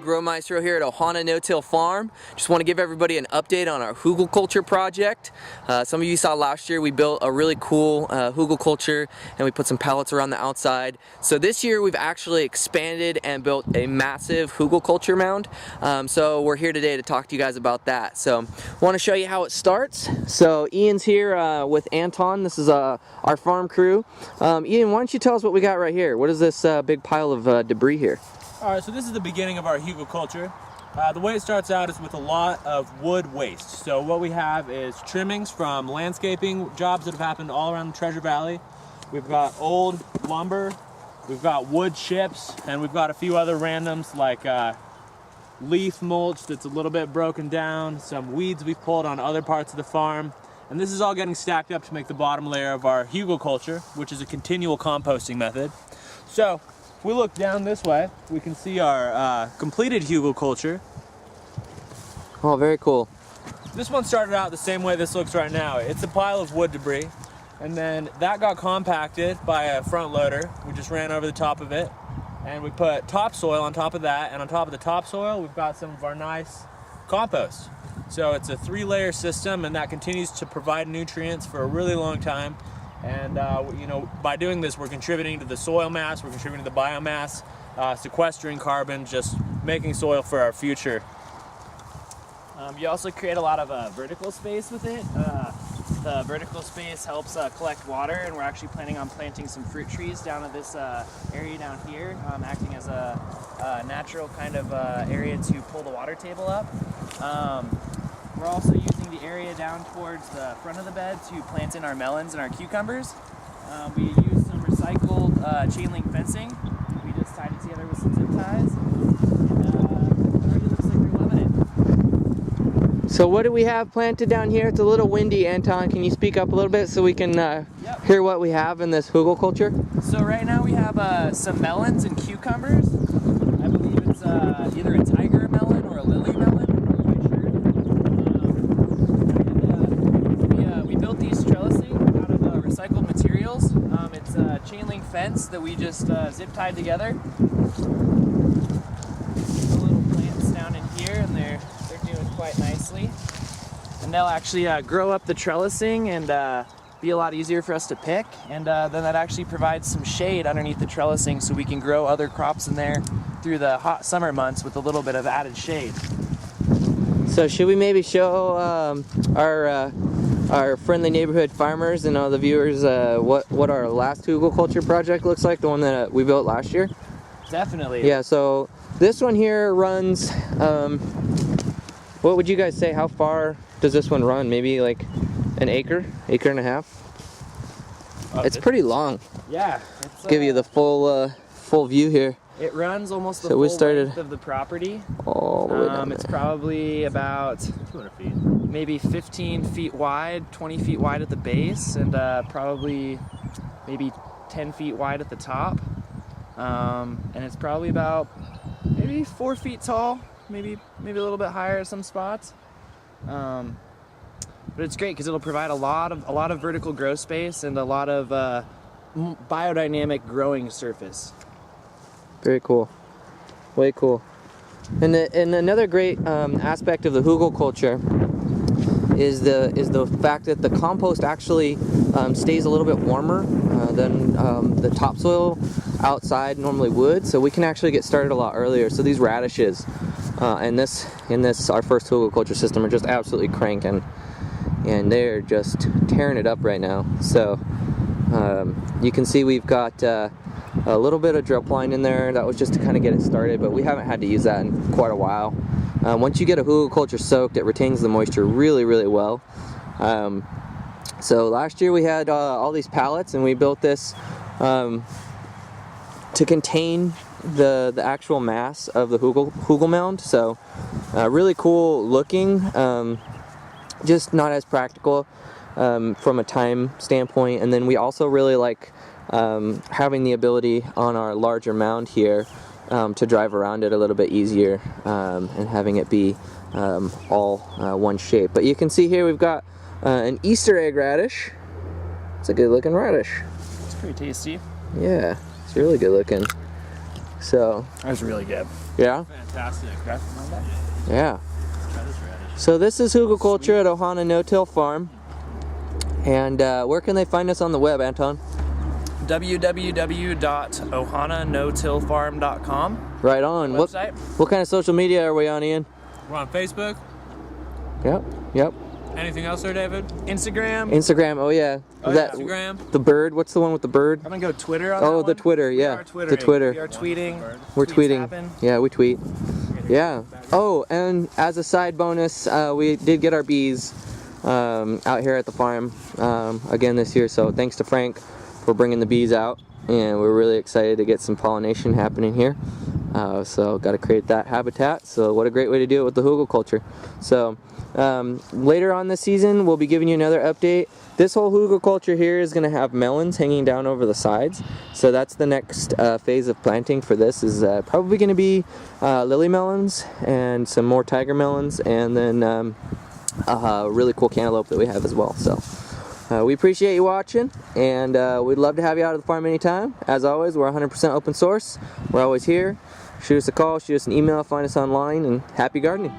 Grow Maestro here at Ohana No-Till Farm. Just want to give everybody an update on our Hugelkultur project. Some of you saw last year we built a really cool Hugelkultur and we put some pallets around the outside. So this year we've actually expanded and built a massive Hugelkultur mound. So we're here today to talk to you guys about that. So I want to show you how it starts. So Ian's here with Anton. This is our farm crew. Ian, why don't you tell us what we got right here? What is this big pile of debris here? Alright, so this is the beginning of our Hugelkultur. The way it starts out is with a lot of wood waste. So what we have is trimmings from landscaping jobs that have happened all around the Treasure Valley. We've got old lumber, we've got wood chips, and we've got a few other randoms like leaf mulch that's a little bit broken down, some weeds we've pulled on other parts of the farm. And this is all getting stacked up to make the bottom layer of our Hugelkultur, which is a continual composting method. So if we look down this way, we can see our completed Hugelkultur. Oh, very cool. This one started out the same way this looks right now. It's a pile of wood debris, and then that got compacted by a front loader. We just ran over the top of it, and we put topsoil on top of that, and on top of the topsoil, we've got some of our nice compost. So it's a 3-layer system, and that continues to provide nutrients for a really long time. And you know, by doing this, we're contributing to the soil mass, we're contributing to the biomass, sequestering carbon, just making soil for our future. You also create a lot of vertical space with it. The vertical space helps collect water, and we're actually planning on planting some fruit trees down at this area down here, acting as a natural kind of area to pull the water table up. We're also using the area down towards the front of the bed to plant in our melons and our cucumbers. We use some recycled chain link fencing. We just tied it together with some zip ties. And it already looks like they're loving it. So what do we have planted down here? It's a little windy, Anton. Can you speak up a little bit so we can hear what we have in this Hugelkultur? So right now we have some melons and cucumbers. I believe it's either a tiger melon or a lily melon. We built these trellising out of recycled materials. It's a chain link fence that we just zip tied together. The little plants down in here, and they're doing quite nicely. And they'll actually grow up the trellising and be a lot easier for us to pick. And then that actually provides some shade underneath the trellising, so we can grow other crops in there through the hot summer months with a little bit of added shade. So should we maybe show our friendly neighborhood farmers and all the viewers what our last Hugelkultur project looks like, the one that we built last year? Definitely. Yeah, so this one here runs, what would you guys say, how far does this one run? Maybe like an acre and a half? It's pretty long. Yeah. Give you the full view here. It runs almost the So full we started length of the property. All the way down It's there. probably about 200 feet. maybe 15 feet wide, 20 feet wide at the base, and probably maybe 10 feet wide at the top. And it's probably about maybe 4 feet tall, maybe a little bit higher at some spots. But it's great because it'll provide a lot of vertical grow space and a lot of biodynamic growing surface. Very cool. Way cool. And another great aspect of the Hugelkultur is the fact that the compost actually stays a little bit warmer than the topsoil outside normally would. So we can actually get started a lot earlier. So these radishes in this our first Hugelkultur system are just absolutely cranking, and they're just tearing it up right now. So you can see we've got a little bit of drip line in there. That was just to kind of get it started, but we haven't had to use that in quite a while. Once you get a Hugelkultur soaked, it retains the moisture really, really well. So last year we had all these pallets, and we built this to contain the actual mass of the Hugel mound. So really cool looking, just not as practical from a time standpoint. And then we also really like having the ability on our larger mound here to drive around it a little bit easier, and having it be all one shape. But you can see here we've got an Easter egg radish. It's a good looking radish. It's pretty tasty. Yeah, it's really good looking. So That was really good. yeah, Fantastic. yeah. Try this radish. So this is Hugelkultur at Ohana No-Till Farm. And where can they find us on the web, Anton? www.ohananotillfarm.com. Right on. Website. What kind of social media are we on, Ian? We're on Facebook. Yep. Anything else there, David? Instagram. Instagram. Oh yeah. Is that Instagram. the bird? What's the one with the bird? I'm gonna go Twitter on Oh, that the one. Twitter. We Yeah. are Twittering. The Twitter. We are tweeting. We're Tweets tweeting. happen. Yeah, we tweet. Yeah. Oh, and as a side bonus, we did get our bees out here at the farm again this year. So thanks to Frank for bringing the bees out, and we're really excited to get some pollination happening here. So got to create that habitat. So what a great way to do it with the Hugelkultur. So later on this season, we'll be giving you another update. This whole Hugelkultur here is going to have melons hanging down over the sides. So that's the next phase of planting for this is probably going to be lily melons and some more tiger melons, and then a really cool cantaloupe that we have as well. So we appreciate you watching, and we'd love to have you out at the farm anytime. As always, we're 100% open source. We're always here. Shoot us a call, shoot us an email, find us online, and happy gardening.